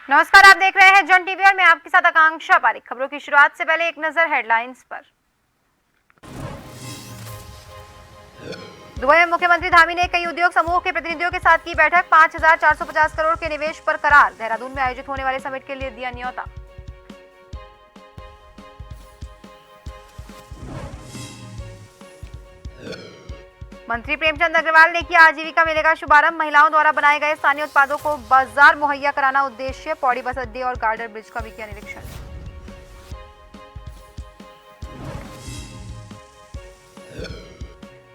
नमस्कार, आप देख रहे हैं जन टीवी और मैं आपके साथ आकांक्षा पारिक। खबरों की शुरुआत से पहले एक नजर हेडलाइंस पर। दुबई में मुख्यमंत्री धामी ने कई उद्योग समूह के प्रतिनिधियों के साथ की बैठक। 5,450 करोड़ के निवेश पर करार। देहरादून में आयोजित होने वाले समिट के लिए दिया न्योता। मंत्री प्रेमचंद अग्रवाल ने किया आजीविका मेले का शुभारंभ। महिलाओं द्वारा बनाए गए स्थानीय उत्पादों को बाजार मुहैया कराना उद्देश्य। पौड़ी बस अड्डे और गार्डर ब्रिज का भी किया निरीक्षण।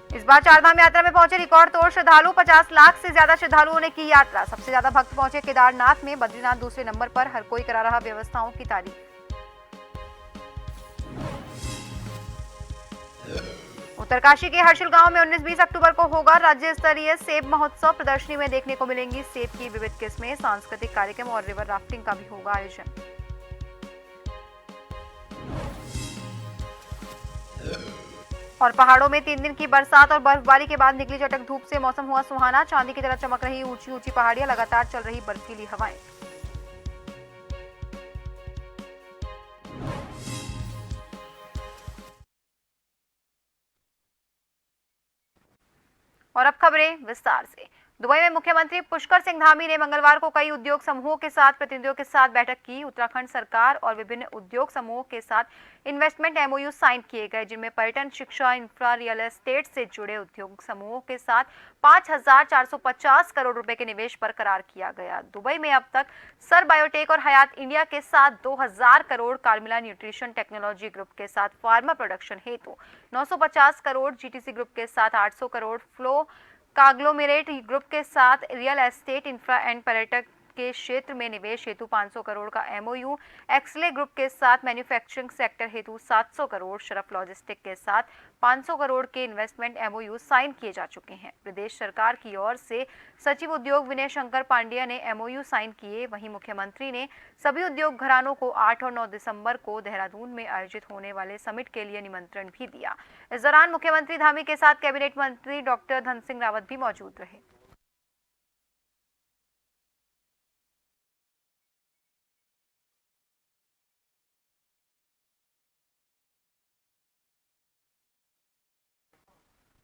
इस बार चारधाम यात्रा में पहुंचे रिकॉर्ड तोड़ श्रद्धालु। 50 लाख से ज्यादा श्रद्धालुओं ने की यात्रा। सबसे ज्यादा भक्त पहुंचे केदारनाथ में। बद्रीनाथ दूसरे नंबर पर। हर कोई करा रहा व्यवस्थाओं की तारीफ। उत्तरकाशी के हर्षिल गांव में 19-20 अक्टूबर को होगा राज्य स्तरीय सेब महोत्सव। प्रदर्शनी में देखने को मिलेंगी सेब की विविध किस्में। सांस्कृतिक कार्यक्रम और रिवर राफ्टिंग का भी होगा आयोजन। और पहाड़ों में 3 दिन की बरसात और बर्फबारी के बाद निकली चटक धूप से मौसम हुआ सुहाना। चांदी की तरह चमक रही ऊंची ऊंची पहाड़ियां। लगातार चल रही बर्फीली हवाएं। और अब खबरें विस्तार से। दुबई में मुख्यमंत्री पुष्कर सिंह धामी ने मंगलवार को कई उद्योग समूहों के साथ प्रतिनिधियों के साथ बैठक की। उत्तराखंड सरकार और विभिन्न उद्योग समूहों के साथ इन्वेस्टमेंट एमओयू साइन किए गए, जिनमें पर्यटन, शिक्षा, इंफ्रा, रियल एस्टेट से जुड़े उद्योग समूहों के साथ 5,450 करोड़ रुपए के निवेश पर करार किया गया। दुबई में अब तक सर बायोटेक और हयात इंडिया के साथ 2,000 करोड़, कार्मिला न्यूट्रिशन टेक्नोलॉजी ग्रुप के साथ फार्मा प्रोडक्शन हेतु 950 करोड़, जीटीसी ग्रुप के साथ 800 करोड़, फ्लो काग्लोमेरेट ग्रुप के साथ रियल एस्टेट, इंफ्रा एंड पर्यटक के क्षेत्र में निवेश हेतु 500 करोड़ का एमओयू, एक्सले ग्रुप के साथ मैन्युफैक्चरिंग सेक्टर हेतु 700 करोड़, शरफ लॉजिस्टिक के साथ 500 करोड़ के इन्वेस्टमेंट एमओयू साइन किए जा चुके हैं। प्रदेश सरकार की ओर से सचिव उद्योग विनय शंकर पांड्या ने एमओयू साइन किए। वहीं मुख्यमंत्री ने सभी उद्योग घरानों को 8 और 9 दिसंबर को देहरादून में आयोजित होने वाले समिट के लिए निमंत्रण भी दिया। इस दौरान मुख्यमंत्री धामी के साथ कैबिनेट मंत्री डॉक्टर धन सिंह रावत भी मौजूद रहे।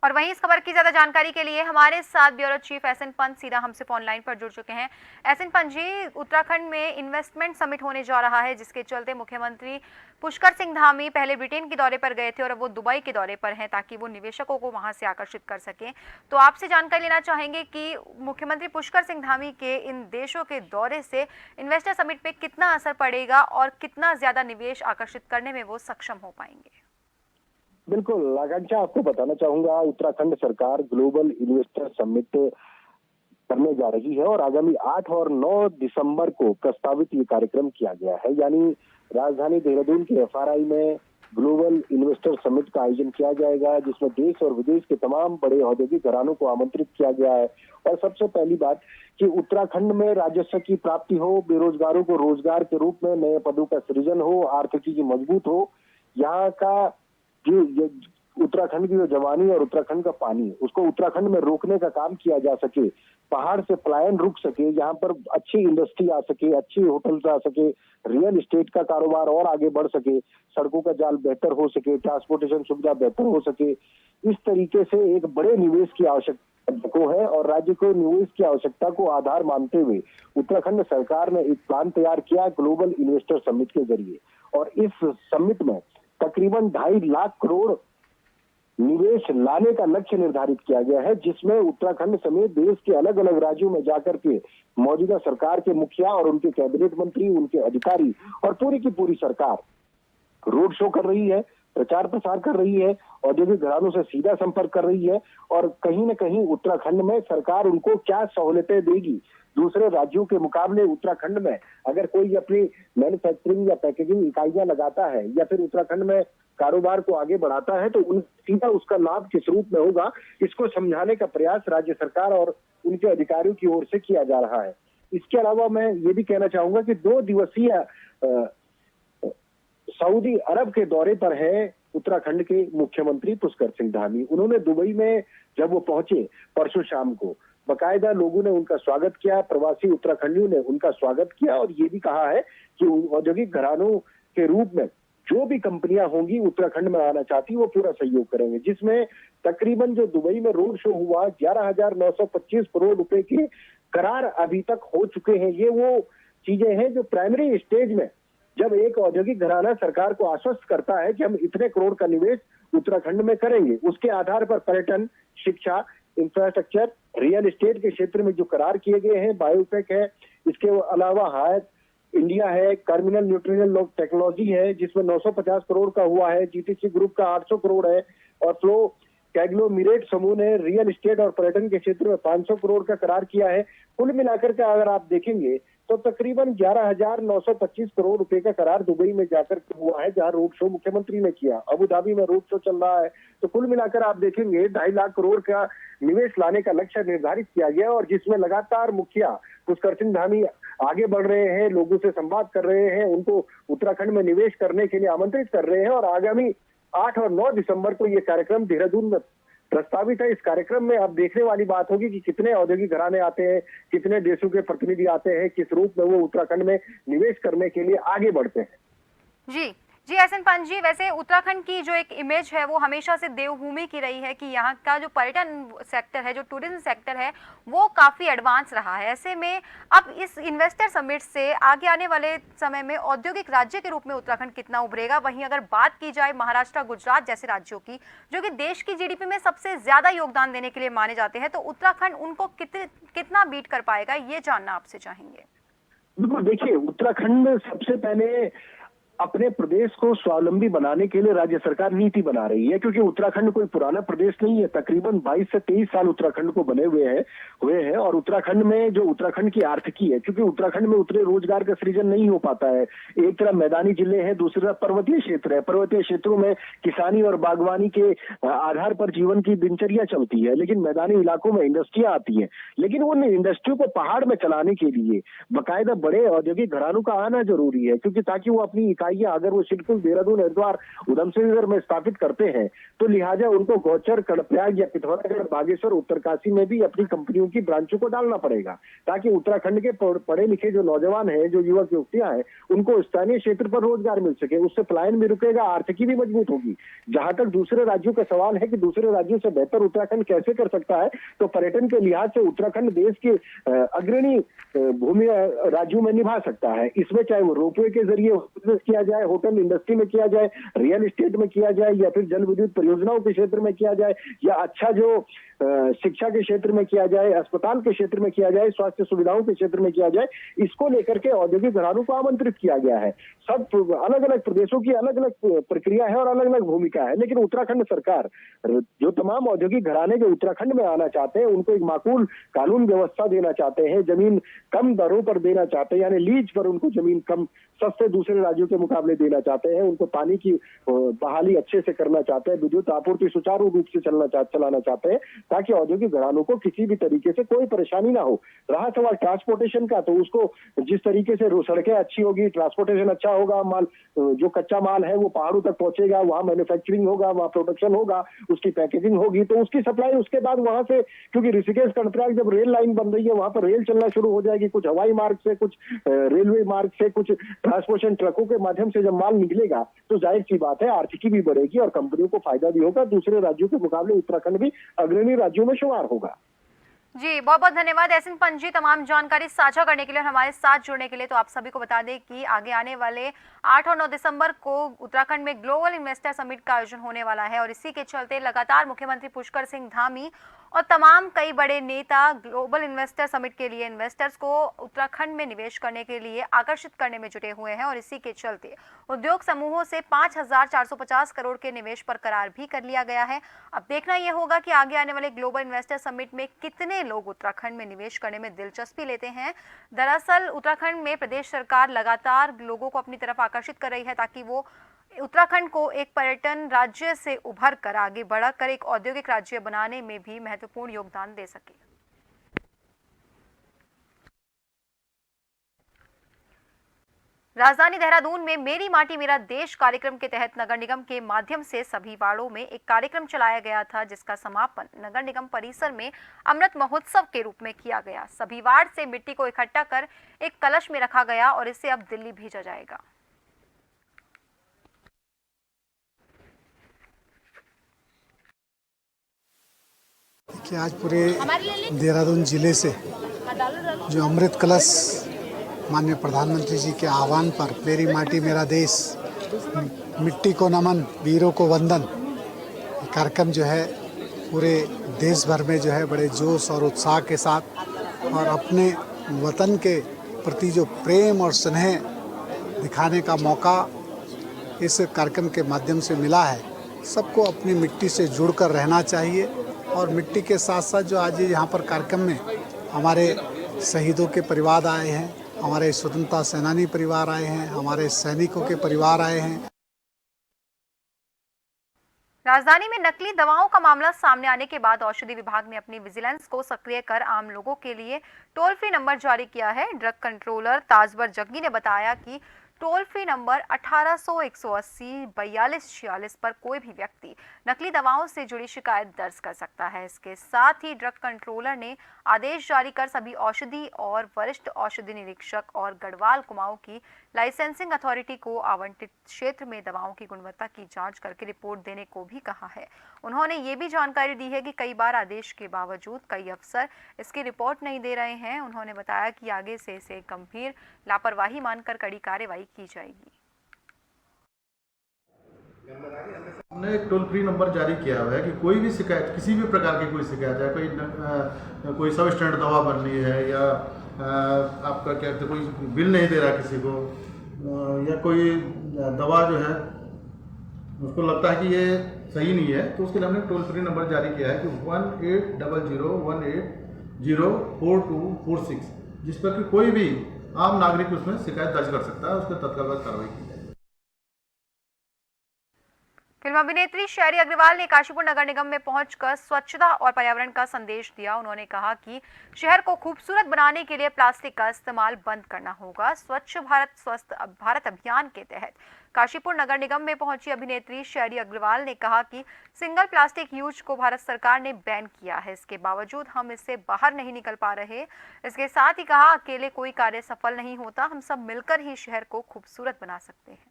और वहीं इस खबर की ज्यादा जानकारी के लिए हमारे साथ ब्यूरो चीफ एसएन पंत सीधा हमसे फोन लाइन पर जुड़ चुके हैं। एसएन पंत जी, उत्तराखंड में इन्वेस्टमेंट समिट होने जा रहा है, जिसके चलते मुख्यमंत्री पुष्कर सिंह धामी पहले ब्रिटेन के दौरे पर गए थे और अब वो दुबई के दौरे पर हैं, ताकि वो निवेशकों को वहां से आकर्षित कर सकें। तो आपसे जानकारी लेना चाहेंगे कि मुख्यमंत्री पुष्कर सिंह धामी के इन देशों के दौरे से इन्वेस्टर समिट पे कितना असर पड़ेगा और कितना ज्यादा निवेश आकर्षित करने में वो सक्षम हो पाएंगे। बिल्कुल आकांक्षा, आपको बताना चाहूंगा, उत्तराखंड सरकार ग्लोबल इन्वेस्टर समिट करने जा रही है और आगामी 8 और 9 दिसंबर को प्रस्तावित ये कार्यक्रम किया गया है। यानी राजधानी देहरादून के एफआरआई में ग्लोबल इन्वेस्टर समिट का आयोजन किया जाएगा, जिसमें देश और विदेश के तमाम बड़े औद्योगिक घरानों को आमंत्रित किया गया है। और सबसे पहली बात कि उत्तराखंड में राजस्व की प्राप्ति हो, बेरोजगारों को रोजगार के रूप में नए पदों का सृजन हो, आर्थिकी मजबूत हो, यहाँ का जो उत्तराखंड की जो जवानी और उत्तराखंड का पानी, उसको उत्तराखंड में रोकने का काम किया जा सके, पहाड़ से पलायन रुक सके, यहाँ पर अच्छी इंडस्ट्री आ सके, अच्छी होटल्स आ सके, रियल एस्टेट का कारोबार और आगे बढ़ सके, सड़कों का जाल बेहतर हो सके, ट्रांसपोर्टेशन सुविधा बेहतर हो सके। इस तरीके से एक बड़े निवेश की आवश्यकता को है और राज्य को निवेश की आवश्यकता को आधार मानते हुए उत्तराखंड सरकार ने एक प्लान तैयार किया ग्लोबल इन्वेस्टर समिट के जरिए। और इस समिट में तकरीबन 2.5 लाख करोड़ निवेश लाने का लक्ष्य निर्धारित किया गया है, जिसमें उत्तराखंड समेत देश के अलग अलग राज्यों में जाकर के मौजूदा सरकार के मुखिया और उनके कैबिनेट मंत्री, उनके अधिकारी और पूरी की पूरी सरकार रोड शो कर रही है, प्रचार प्रसार कर रही है औद्योगिक घरानों से सीधा संपर्क कर रही है और कहीं न कहीं उत्तराखंड में सरकार उनको क्या सहूलियतें देगी। दूसरे राज्यों के मुकाबले उत्तराखंड में अगर कोई अपनी मैन्युफैक्चरिंग या पैकेजिंग इकाइयां लगाता है या फिर उत्तराखंड में कारोबार को आगे बढ़ाता है तो सीधा उसका लाभ किस रूप में होगा, इसको समझाने का प्रयास राज्य सरकार और उनके अधिकारियों की ओर से किया जा रहा है। इसके अलावा मैं ये भी कहना चाहूंगा कि 2 दिवसीय सऊदी अरब के दौरे पर है उत्तराखंड के मुख्यमंत्री पुष्कर सिंह धामी। उन्होंने दुबई में जब वो पहुंचे परसों शाम को, बाकायदा लोगों ने उनका स्वागत किया, प्रवासी उत्तराखंडियों ने उनका स्वागत किया और ये भी कहा है कि औद्योगिक घरानों के रूप में जो भी कंपनियां होंगी उत्तराखंड में आना चाहती वो पूरा सहयोग करेंगे, जिसमें तकरीबन जो दुबई में रोड शो हुआ 11,925 करोड़ रुपए के करार अभी तक हो चुके हैं। ये वो चीजें हैं जो प्राइमरी स्टेज में जब एक औद्योगिक घराना सरकार को आश्वस्त करता है कि हम इतने करोड़ का निवेश उत्तराखंड में करेंगे, उसके आधार पर पर्यटन, शिक्षा, इंफ्रास्ट्रक्चर, रियल एस्टेट के क्षेत्र में जो करार किए गए हैं, बायोटेक है, इसके अलावा हायर इंडिया है, टर्मिनल न्यूट्रियल टेक्नोलॉजी है जिसमें 950 करोड़ का हुआ है, जीटीसी ग्रुप का 800 करोड़ है और फ्लो कैग्लोमीरेट समूह ने रियल एस्टेट और पर्यटन के क्षेत्र में 500 करोड़ का करार किया है। कुल मिलाकर के अगर आप देखेंगे तो तकरीबन 11,925 करोड़ रुपए का करार दुबई में जाकर हुआ है, जहां रोड शो मुख्यमंत्री ने किया। अबू धाबी में रोड शो चल रहा है, तो कुल मिलाकर आप देखेंगे 2.5 लाख करोड़ का निवेश लाने का लक्ष्य निर्धारित किया गया और जिसमें लगातार मुखिया पुष्कर सिंह धामी आगे बढ़ रहे हैं, लोगों से संवाद कर रहे हैं, उनको उत्तराखंड में निवेश करने के लिए आमंत्रित कर रहे हैं और आगामी 8 और 9 दिसंबर को ये कार्यक्रम देहरादून में प्रस्तावित है। इस कार्यक्रम में अब देखने वाली बात होगी कि कितने औद्योगिक घराने आते हैं, कितने देशों के प्रतिनिधि आते हैं, किस रूप में वो उत्तराखंड में निवेश करने के लिए आगे बढ़ते हैं। जी जी, एसएन पंत जी, वैसे उत्तराखंड की जो एक इमेज है वो हमेशा से देवभूमि की रही है कि यहाँ का जो पर्यटन सेक्टर है, जो टूरिज्म सेक्टर है, वो काफ़ी एडवांस रहा है। ऐसे में अब इस इन्वेस्टर समिट से आगे आने वाले समय में औद्योगिक राज्य के रूप में उत्तराखंड कितना उभरेगा? वहीं अगर बात की जाए महाराष्ट्र, गुजरात जैसे राज्यों की, जो कि देश की जीडीपी में सबसे ज़्यादा योगदान देने के लिए माने जाते हैं, तो उत्तराखंड उनको कितना बीट कर पाएगा, ये जानना आपसे चाहेंगे। बिल्कुल, देखिए उत्तराखंड सबसे पहले अपने प्रदेश को स्वावलंबी बनाने के लिए राज्य सरकार नीति बना रही है, क्योंकि उत्तराखंड कोई पुराना प्रदेश नहीं है। तकरीबन 22 से 23 साल उत्तराखंड को बने हुए हैं और उत्तराखंड में जो उत्तराखंड की आर्थिकी है, क्योंकि उत्तराखंड में उतने रोजगार का सृजन नहीं हो पाता है। एक तरफ मैदानी जिले हैं, दूसरी तरफ पर्वतीय क्षेत्र है। पर्वतीय क्षेत्रों में किसानी और बागवानी के आधार पर जीवन की दिनचर्या चलती है, लेकिन मैदानी इलाकों में इंडस्ट्रियां आती है। लेकिन उन इंडस्ट्रियों को पहाड़ में चलाने के लिए बाकायदा बड़े औद्योगिक घरानों का आना जरूरी है, क्योंकि ताकि वो अपनी अगर वो सिर्फ देहरादून, हरिद्वार, उधमसिंह में स्थापित करते हैं तो लिहाजा उनको गौचर, कर्णप्रयाग या पिथौरागढ़, बागेश्वर, उत्तरकाशी में भी अपनी कंपनियों की ब्रांचों को डालना पड़ेगा, ताकि उत्तराखंड के पढ़े लिखे जो नौजवान हैं, जो युवक युवतियां हैं, उनको स्थानीय क्षेत्र पर रोजगार मिल सके। उससे पलायन भी रुकेगा, आर्थिकी भी मजबूत होगी। जहां तक दूसरे राज्यों का सवाल है कि दूसरे राज्यों से बेहतर उत्तराखंड कैसे कर सकता है, तो पर्यटन के लिहाज से उत्तराखंड देश के अग्रणी भूमि राज्यों में निभा सकता है। इसमें चाहे वो रोपवे के जरिए बिजनेस किया जाए, होटल इंडस्ट्री में किया जाए, रियल एस्टेट में किया जाए, या फिर जल विद्युत परियोजनाओं के क्षेत्र में किया जाए, या अच्छा जो शिक्षा के क्षेत्र में किया जाए, अस्पताल के क्षेत्र में किया जाए, स्वास्थ्य सुविधाओं के क्षेत्र में किया जाए, इसको लेकर के औद्योगिक घरानों को आमंत्रित किया गया है। सब अलग अलग प्रदेशों की अलग अलग प्रक्रिया है और अलग अलग भूमिका है, लेकिन उत्तराखंड सरकार जो तमाम औद्योगिक घराने जो उत्तराखंड में आना चाहते हैं उनको एक माकूल कानून व्यवस्था देना चाहते हैं, जमीन कम दरों पर देना चाहते हैं, यानी लीज पर उनको जमीन कम सस्ते दूसरे राज्यों के मुकाबले देना चाहते हैं, उनको पानी की बहाली अच्छे से करना चाहते हैं, विद्युत आपूर्ति सुचारू रूप से चलाना चाहते हैं, ताकि औद्योगिक घरानों को किसी भी तरीके से कोई परेशानी ना हो। रहा सवाल ट्रांसपोर्टेशन का, तो उसको जिस तरीके से सड़कें अच्छी होगी, ट्रांसपोर्टेशन अच्छा होगा, माल जो कच्चा माल है वो पहाड़ों तक पहुंचेगा, वहां मैन्युफैक्चरिंग होगा, वहां प्रोडक्शन होगा, उसकी पैकेजिंग होगी, तो उसकी सप्लाई उसके बाद वहां से, क्योंकि ऋषिकेश कर्णप्रयाग जब रेल लाइन बन रही है वहां पर रेल चलना शुरू हो जाएगी, कुछ हवाई मार्ग से, कुछ रेलवे मार्ग से, कुछ ट्रांसपोर्टेशन ट्रकों के माध्यम से जब माल निकलेगा तो जाहिर सी बात है आर्थिकी भी बढ़ेगी और कंपनियों को फायदा भी होगा। दूसरे राज्यों के मुकाबले उत्तराखंड भी अग्रणी राज्यों में शुमार होगा। जी, बहुत बहुत धन्यवाद एसएन पंत जी, तमाम जानकारी साझा करने के लिए और हमारे साथ जुड़ने के लिए। तो आप सभी को बता दें कि आगे आने वाले 8 और 9 दिसंबर को उत्तराखंड में ग्लोबल इन्वेस्टर समिट का आयोजन होने वाला है और इसी के चलते लगातार मुख्यमंत्री पुष्कर सिंह धामी और तमाम कई बड़े नेता ग्लोबल इन्वेस्टर समिट के लिए इन्वेस्टर्स को उत्तराखंड में निवेश करने के लिए आकर्षित करने में जुटे हुए हैं और इसी के चलते उद्योग समूहों से 5,450 करोड़ के निवेश पर करार भी कर लिया गया है। अब देखना यह होगा कि आगे आने वाले ग्लोबल इन्वेस्टर समिट में कितने लोग उत्तराखंड में निवेश करने में दिलचस्पी लेते हैं। दरअसल उत्तराखंड में प्रदेश सरकार लगातार लोगों को अपनी तरफ आकर्षित कर रही है ताकि वो उत्तराखंड को एक पर्यटन राज्य से उभर कर आगे बढ़कर एक औद्योगिक राज्य बनाने में भी महत्वपूर्ण योगदान दे सके। राजधानी देहरादून में मेरी माटी मेरा देश कार्यक्रम के तहत नगर निगम के माध्यम से सभी वार्डों में एक कार्यक्रम चलाया गया था, जिसका समापन नगर निगम परिसर में अमृत महोत्सव के रूप में किया गया। सभी वार्ड से मिट्टी को इकट्ठा कर एक कलश में रखा गया और इसे अब दिल्ली भेजा जाएगा। कि आज पूरे देहरादून जिले से जो अमृत कलश माननीय प्रधानमंत्री जी के आह्वान पर मेरी माटी मेरा देश, मिट्टी को नमन वीरों को वंदन कार्यक्रम जो है पूरे देश भर में जो है बड़े जोश और उत्साह के साथ और अपने वतन के प्रति जो प्रेम और स्नेह दिखाने का मौका इस कार्यक्रम के माध्यम से मिला है। सबको अपनी मिट्टी से जुड़कर रहना चाहिए और मिट्टी के साथ साथ जो आज यहाँ पर कार्यक्रम में हमारे शहीदों के परिवार आए हैं, हमारे स्वतंत्रता सेनानी परिवार आए हैं, हमारे सैनिकों के परिवार आए हैं। राजधानी में नकली दवाओं का मामला सामने आने के बाद औषधि विभाग ने अपनी विजिलेंस को सक्रिय कर आम लोगों के लिए टोल फ्री नंबर जारी किया है। ड्रग कंट्रोलर ताजवर जग्गी ने बताया कि टोल फ्री नंबर 1800-180-4246 पर कोई भी व्यक्ति नकली दवाओं से जुड़ी शिकायत दर्ज कर सकता है। इसके साथ ही ड्रग कंट्रोलर ने आदेश जारी कर सभी औषधि और वरिष्ठ औषधि निरीक्षक और गढ़वाल कुमाऊं की लाइसेंसिंग अथॉरिटी को आवंटित क्षेत्र में दवाओं की गुणवत्ता की जांच करके रिपोर्ट देने को भी कहा है। उन्होंने ये भी जानकारी दी है कि कई बार आदेश के बावजूद कई अफसर इसकी रिपोर्ट नहीं दे रहे हैं। उन्होंने बताया कि आगे से इसे गंभीर लापरवाही मानकर कड़ी कार्रवाई की जाएगी। हमने एक टोल फ्री नंबर जारी किया हुआ है कि कोई भी शिकायत, किसी भी प्रकार की कोई शिकायत है, कोई सब स्टैंडर्ड दवा बन रही है या आपका क्या कहते कोई बिल नहीं दे रहा किसी को या कोई दवा जो है उसको लगता है कि ये सही नहीं है, तो उसके लिए हमने टोल फ्री नंबर जारी किया है कि 1800-180-4246, जिस पर कि कोई भी आम नागरिक उसमें शिकायत दर्ज कर सकता है, उस पर तत्काल कार्रवाई की जाए। फिल्म अभिनेत्री शहरी अग्रवाल ने काशीपुर नगर निगम में पहुंचकर स्वच्छता और पर्यावरण का संदेश दिया। उन्होंने कहा कि शहर को खूबसूरत बनाने के लिए प्लास्टिक का इस्तेमाल बंद करना होगा। स्वच्छ भारत स्वस्थ भारत अभियान के तहत काशीपुर नगर निगम में पहुंची अभिनेत्री शहरी अग्रवाल ने कहा कि सिंगल प्लास्टिक यूज को भारत सरकार ने बैन किया है, इसके बावजूद हम इससे बाहर नहीं निकल पा रहे। इसके साथ ही कहा अकेले कोई कार्य सफल नहीं होता, हम सब मिलकर ही शहर को खूबसूरत बना सकते हैं।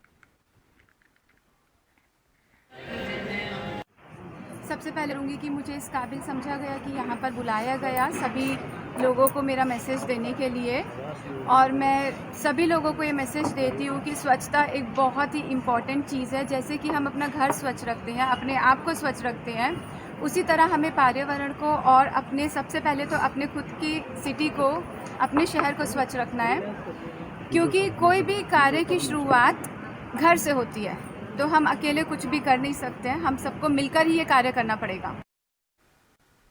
सबसे पहले कहूँगी कि मुझे इस काबिल समझा गया कि यहाँ पर बुलाया गया सभी लोगों को मेरा मैसेज देने के लिए, और मैं सभी लोगों को ये मैसेज देती हूँ कि स्वच्छता एक बहुत ही इम्पॉर्टेंट चीज़ है। जैसे कि हम अपना घर स्वच्छ रखते हैं, अपने आप को स्वच्छ रखते हैं, उसी तरह हमें पर्यावरण को और अपने सबसे पहले तो अपने खुद की सिटी को, अपने शहर को स्वच्छ रखना है, क्योंकि कोई भी कार्य की शुरुआत घर से होती है। तो हम अकेले कुछ भी कर नहीं सकते हैं, हम सबको मिलकर ही ये कार्य करना पड़ेगा।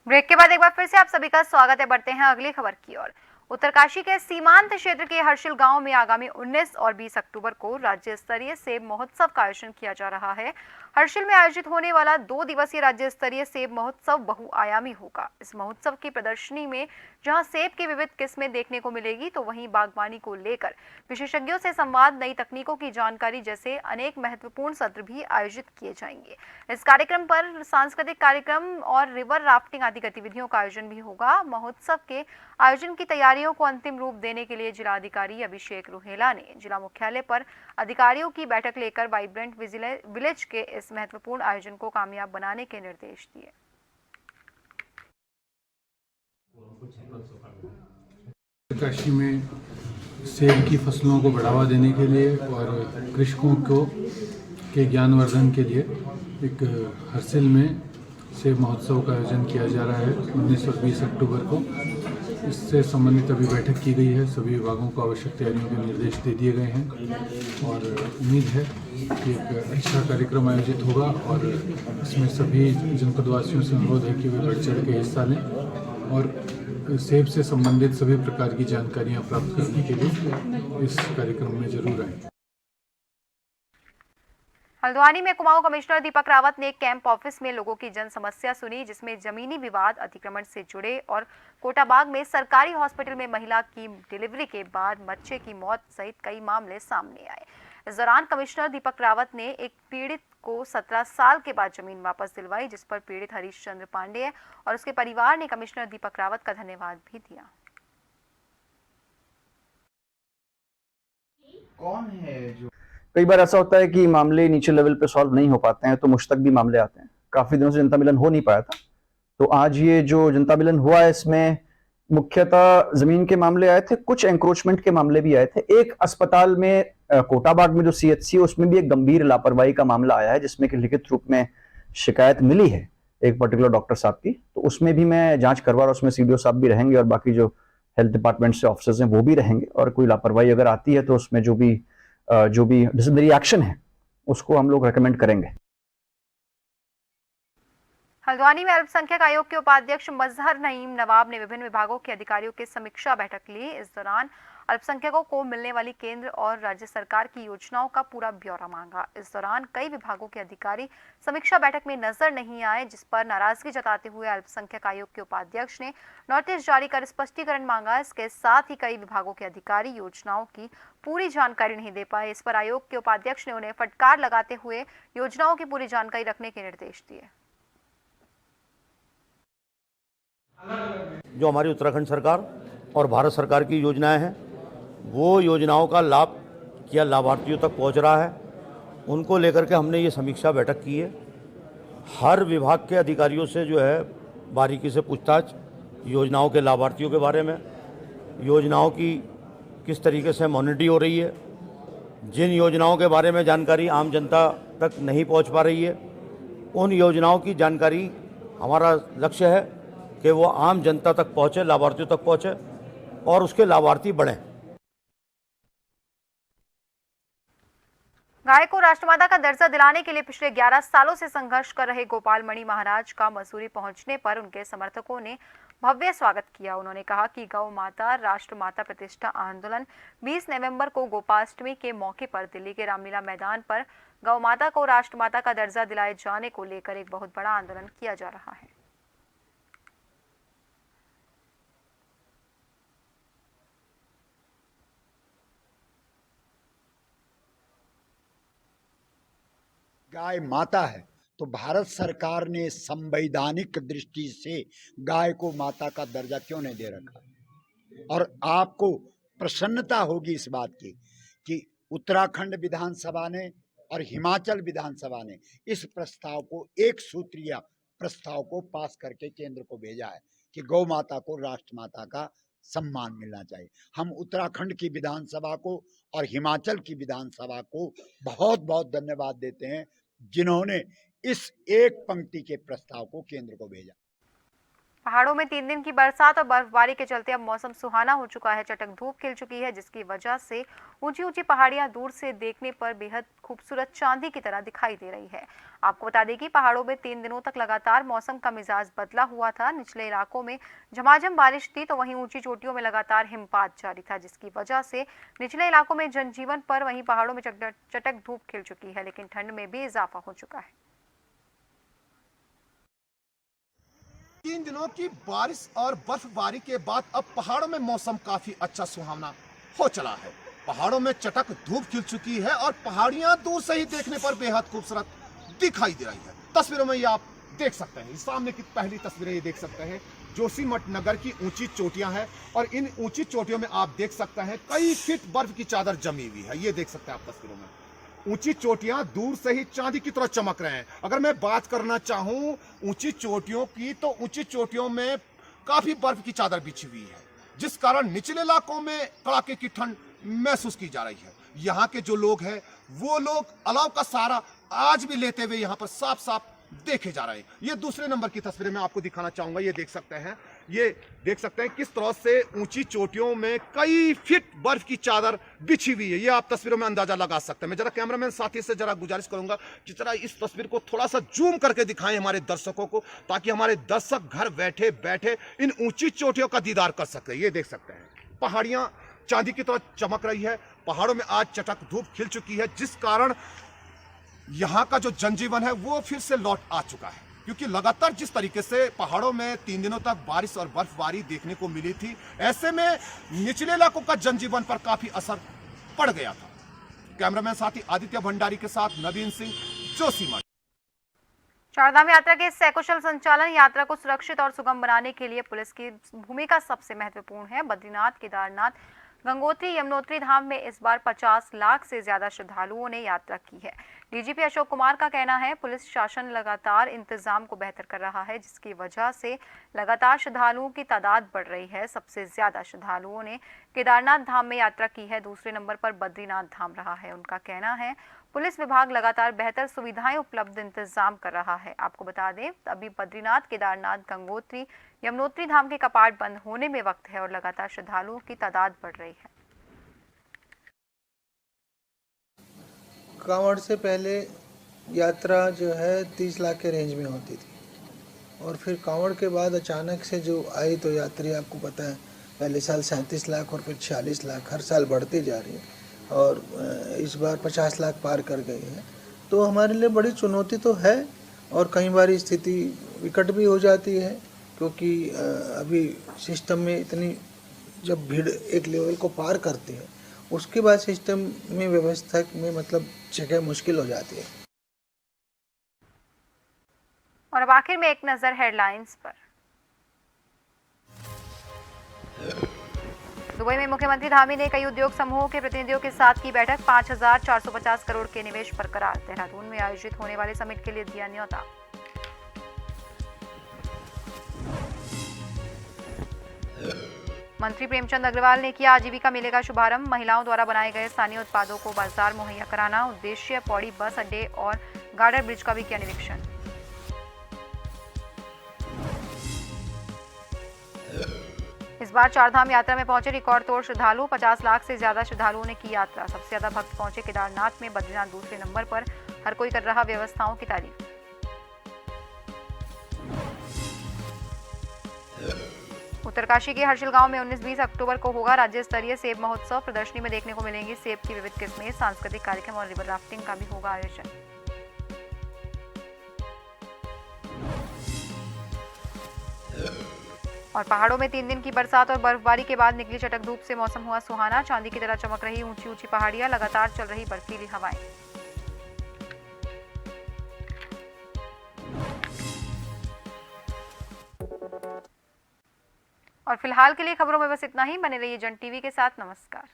ब्रेक के बाद एक बार फिर से आप सभी का स्वागत है। बढ़ते हैं अगली खबर की ओर। उत्तरकाशी के सीमांत क्षेत्र के हर्षिल गांव में आगामी 19 और 20 अक्टूबर को राज्य स्तरीय सेब महोत्सव का आयोजन किया जा रहा है। हर्षिल में आयोजित होने वाला 2 दिवसीय राज्य स्तरीय सेब महोत्सव बहुआयामी होगा। इस महोत्सव की प्रदर्शनी में जहां सेब की विविध किस्में देखने को मिलेगी, तो वहीं बागवानी को लेकर विशेषज्ञों से संवाद, नई तकनीकों की जानकारी जैसे अनेक महत्वपूर्ण सत्र भी आयोजित किए जाएंगे। इस कार्यक्रम पर सांस्कृतिक कार्यक्रम और रिवर राफ्टिंग आदि गतिविधियों का आयोजन भी होगा। महोत्सव के आयोजन की तैयारियों को अंतिम रूप देने के लिए जिलाधिकारी अभिषेक रुहेला ने जिला मुख्यालय पर अधिकारियों की बैठक लेकर वाइब्रेंट विलेज के इस महत्वपूर्ण आयोजन को कामयाब बनाने के निर्देश दिए। उत्तरकाशी में सेब की फसलों को बढ़ावा देने के लिए और कृषकों को के ज्ञानवर्धन के लिए एक हर्षिल में सेब महोत्सव का आयोजन किया जा रहा है 19 और 20 अक्टूबर को। इससे संबंधित अभी बैठक की गई है, सभी विभागों को आवश्यक तैयारियों के निर्देश दे दिए गए हैं और उम्मीद है कि एक अच्छा कार्यक्रम आयोजित होगा और इसमें सभी जनपदवासियों से अनुरोध है कि वे बढ़ चढ़ के हिस्सा लें और सेब से संबंधित सभी प्रकार की जानकारियाँ प्राप्त करने के लिए इस कार्यक्रम में जरूर आएं। हल्द्वानी में कुमाऊं कमिश्नर दीपक रावत ने कैंप ऑफिस में लोगों की जन समस्या सुनी, जिसमें जमीनी विवाद, अतिक्रमण से जुड़े और कोटाबाग में सरकारी हॉस्पिटल में महिला की डिलीवरी के बाद बच्चे की मौत सहित कई मामले सामने आए। इस दौरान कमिश्नर दीपक रावत ने एक पीड़ित को 17 साल के बाद जमीन वापस दिलवाई, जिस पर पीड़ित हरीश चंद्र पांडेय और उसके परिवार ने कमिश्नर दीपक रावत का धन्यवाद भी दिया। कौन है जो कई बार ऐसा होता है कि मामले नीचे लेवल पे सॉल्व नहीं हो पाते हैं तो मुझ तक भी मामले आते हैं। काफी दिनों से जनता मिलन हो नहीं पाया था, तो आज ये जो जनता मिलन हुआ है इसमें मुख्यतः जमीन के मामले आए थे, कुछ एंक्रोचमेंट के मामले भी आए थे। एक अस्पताल में कोटाबाग में जो सीएचसी है उसमें भी एक गंभीर लापरवाही का मामला आया है, जिसमें कि लिखित रूप में शिकायत मिली है एक पर्टिकुलर डॉक्टर साहब की, तो उसमें भी मैं जांच करवा रहा हूं। उसमें सीडीओ साहब भी रहेंगे और बाकी जो हेल्थ डिपार्टमेंट से ऑफिसर्स हैं वो भी रहेंगे, और कोई लापरवाही अगर आती है तो उसमें जो भी डिसिप्लिनरी एक्शन है उसको हम लोग रेकमेंड करेंगे। हल्द्वानी में अल्पसंख्यक आयोग के उपाध्यक्ष मजहर नईम नवाब ने विभिन्न विभागों के अधिकारियों की समीक्षा बैठक ली। इस दौरान अल्पसंख्यकों को मिलने वाली केंद्र और राज्य सरकार की योजनाओं का पूरा ब्यौरा मांगा। इस दौरान कई विभागों के अधिकारी समीक्षा बैठक में नजर नहीं आए, जिस पर नाराजगी जताते हुए अल्पसंख्यक आयोग के उपाध्यक्ष ने नोटिस जारी कर स्पष्टीकरण मांगा। इसके साथ ही कई विभागों के अधिकारी योजनाओं की पूरी जानकारी नहीं दे पाए। इस पर आयोग के उपाध्यक्ष ने उन्हें फटकार लगाते हुए योजनाओं की पूरी जानकारी रखने के निर्देश दिए। जो हमारी उत्तराखंड सरकार और भारत सरकार की योजनाएं हैं, वो योजनाओं का लाभ क्या लाभार्थियों तक पहुंच रहा है, उनको लेकर के हमने ये समीक्षा बैठक की है। हर विभाग के अधिकारियों से जो है बारीकी से पूछताछ योजनाओं के लाभार्थियों के बारे में, योजनाओं की किस तरीके से मॉनिटरिंग हो रही है, जिन योजनाओं के बारे में जानकारी आम जनता तक नहीं पहुंच पा रही है, उन योजनाओं की जानकारी हमारा लक्ष्य है कि वो आम जनता तक पहुँचे, लाभार्थियों तक पहुँचे और उसके लाभार्थी बढ़ें। गाय को राष्ट्रमाता का दर्जा दिलाने के लिए पिछले 11 सालों से संघर्ष कर रहे गोपाल मणि महाराज का मसूरी पहुंचने पर उनके समर्थकों ने भव्य स्वागत किया। उन्होंने कहा कि गौ माता राष्ट्रमाता प्रतिष्ठा आंदोलन 20 नवंबर को गोपाष्टमी के मौके पर दिल्ली के रामलीला मैदान पर गौ माता को राष्ट्रमाता का दर्जा दिलाए जाने को लेकर एक बहुत बड़ा आंदोलन किया जा रहा है। गाय माता है तो भारत सरकार ने संवैधानिक दृष्टि से गाय को माता का दर्जा क्यों नहीं दे रखा। और आपको प्रसन्नता होगी इस बात की कि उत्तराखंड विधानसभा ने और हिमाचल विधानसभा ने इस प्रस्ताव को, एक सूत्रीय प्रस्ताव को पास करके केंद्र को भेजा है कि गौ माता को राष्ट्रमाता का सम्मान मिलना चाहिए। हम उत्तराखंड की विधानसभा को और हिमाचल की विधानसभा को बहुत बहुत धन्यवाद देते हैं जिन्होंने इस एक पंक्ति के प्रस्ताव को केंद्र को भेजा। पहाड़ों में 3 दिन की बरसात और बर्फबारी के चलते अब मौसम सुहाना हो चुका है। चटक धूप खिल चुकी है, जिसकी वजह से ऊंची ऊंची पहाड़ियां दूर से देखने पर बेहद खूबसूरत चांदी की तरह दिखाई दे रही है। आपको बता दें कि पहाड़ों में 3 दिनों तक लगातार मौसम का मिजाज बदला हुआ था। निचले इलाकों में झमाझम बारिश थी तो वहीं ऊंची चोटियों में लगातार हिमपात जारी था, जिसकी वजह से निचले इलाकों में जनजीवन पर, वहीं पहाड़ों में चटक धूप खिल चुकी है, लेकिन ठंड में भी इजाफा हो चुका है। 3 दिनों की बारिश और बर्फबारी के बाद अब पहाड़ों में मौसम काफी अच्छा सुहावना हो चला है। पहाड़ों में चटक धूप खिल चुकी है और पहाड़ियां दूर से ही देखने पर बेहद खूबसूरत दिखाई दे रही है। तस्वीरों में ये आप देख सकते हैं, सामने की पहली तस्वीरें ये देख सकते हैं, जोशीमठ नगर की ऊंची चोटियां हैं और इन ऊंची चोटियों में आप देख सकते हैं कई फीट बर्फ की चादर जमी हुई है। ये देख सकते हैं आप तस्वीरों में, ऊंची चोटियां दूर से ही चांदी की तरह चमक रहे हैं। अगर मैं बात करना चाहूं ऊंची चोटियों की, तो ऊंची चोटियों में काफी बर्फ की चादर बिछी हुई है, जिस कारण निचले इलाकों में कड़ाके की ठंड महसूस की जा रही है। यहाँ के जो लोग हैं वो लोग अलाव का सहारा आज भी लेते हुए यहाँ पर साफ साफ देखे जा रहे हैं। ये दूसरे नंबर की तस्वीरें मैं आपको दिखाना चाहूंगा। ये देख सकते हैं, ये देख सकते हैं किस तरह से ऊंची चोटियों में कई फीट बर्फ की चादर बिछी हुई है। ये आप तस्वीरों में अंदाजा लगा सकते हैं। मैं जरा कैमरामैन साथी से जरा गुजारिश करूंगा कि जरा इस तस्वीर को थोड़ा सा जूम करके दिखाएं हमारे दर्शकों को, ताकि हमारे दर्शक घर बैठे बैठे इन ऊंची चोटियों का दीदार कर सकते हैं। ये देख सकते हैं पहाड़ियां चांदी की तरह चमक रही है। पहाड़ों में आज चटक धूप खिल चुकी है, जिस कारण यहां का जो जनजीवन है वो फिर से लौट आ चुका है। क्योंकि लगातार जिस तरीके से पहाड़ों में 3 दिनों तक बारिश और बर्फबारी देखने को मिली थी, ऐसे में निचले इलाकों का जनजीवन पर काफी असर पड़ गया था। कैमरामैन साथी आदित्य भंडारी के साथ नवीन सिंह, जोशीमठ। चारधाम यात्रा के सकुशल संचालन, यात्रा को सुरक्षित और सुगम बनाने के लिए पुलिस की भूमिका सबसे महत्वपूर्ण है। बद्रीनाथ, केदारनाथ, गंगोत्री, यमुनोत्री धाम में इस बार 50 लाख से ज्यादा श्रद्धालुओं ने यात्रा की है। डीजीपी अशोक कुमार का कहना है, पुलिस शासन लगातार इंतजाम को बेहतर कर रहा है, जिसकी वजह से लगातार श्रद्धालुओं की तादाद बढ़ रही है। सबसे ज्यादा श्रद्धालुओं ने केदारनाथ धाम में यात्रा की है, दूसरे नंबर पर बद्रीनाथ धाम रहा है। उनका कहना है, पुलिस विभाग लगातार बेहतर सुविधाएं उपलब्ध इंतजाम कर रहा है। आपको बता दें, अभी बद्रीनाथ, केदारनाथ, गंगोत्री, यमुनोत्री धाम के कपाट बंद होने में वक्त है और लगातार श्रद्धालुओं की तादाद बढ़ रही है। कांवड़ से पहले यात्रा जो है 30 लाख के रेंज में होती थी, और फिर कांवड़ के बाद अचानक से जो आई तो यात्री आपको पता है पहले साल 37 लाख और फिर 46 लाख हर साल बढ़ती जा रही है, और इस बार 50 लाख पार कर गई है। तो हमारे लिए बड़ी चुनौती तो है, और कई बार स्थिति विकट भी हो जाती है, क्योंकि अभी सिस्टम में इतनी जब भीड़ एक लेवल को पार करती है, उसके बाद सिस्टम में व्यवस्था में मतलब जगह मुश्किल हो जाती है। और अब आखिर में एक नजर हेडलाइंस पर। दुबई में मुख्यमंत्री धामी ने कई उद्योग समूहों के प्रतिनिधियों के साथ की बैठक, 5,450 करोड़ के निवेश बरकरार। देहरादून में आयोजित होने वाले समिट के लिए दिया न्योता। मंत्री प्रेमचंद अग्रवाल ने किया आजीविका मेले का शुभारंभ। महिलाओं द्वारा बनाए गए स्थानीय उत्पादों को बाजार मुहैया कराना उद्देश्य। पौड़ी बस अड्डे और गार्डर ब्रिज का भी किया निरीक्षण। इस बार चारधाम यात्रा में पहुंचे रिकॉर्ड तोड़ श्रद्धालु, 50 लाख से ज्यादा श्रद्धालुओं ने की यात्रा। सबसे ज्यादा भक्त पहुंचे केदारनाथ में, बद्रीनाथ दूसरे नंबर पर। हर कोई कर रहा व्यवस्थाओं की तारीफ। उत्तरकाशी के हर्षिल गांव में 19-20 अक्टूबर को होगा राज्य स्तरीय सेब महोत्सव। प्रदर्शनी में देखने को मिलेंगी सेब की विविध किस्में। सांस्कृतिक कार्यक्रम और रिवर राफ्टिंग का भी होगा आयोजन। और पहाड़ों में 3 दिन की बरसात और बर्फबारी के बाद निकली चटक धूप से मौसम हुआ सुहाना। चांदी की तरह चमक रही ऊंची ऊंची पहाड़ियां, लगातार चल रही बर्फीली हवाएं। और फिलहाल के लिए खबरों में बस इतना ही। बने रहिए जन टीवी के साथ। नमस्कार।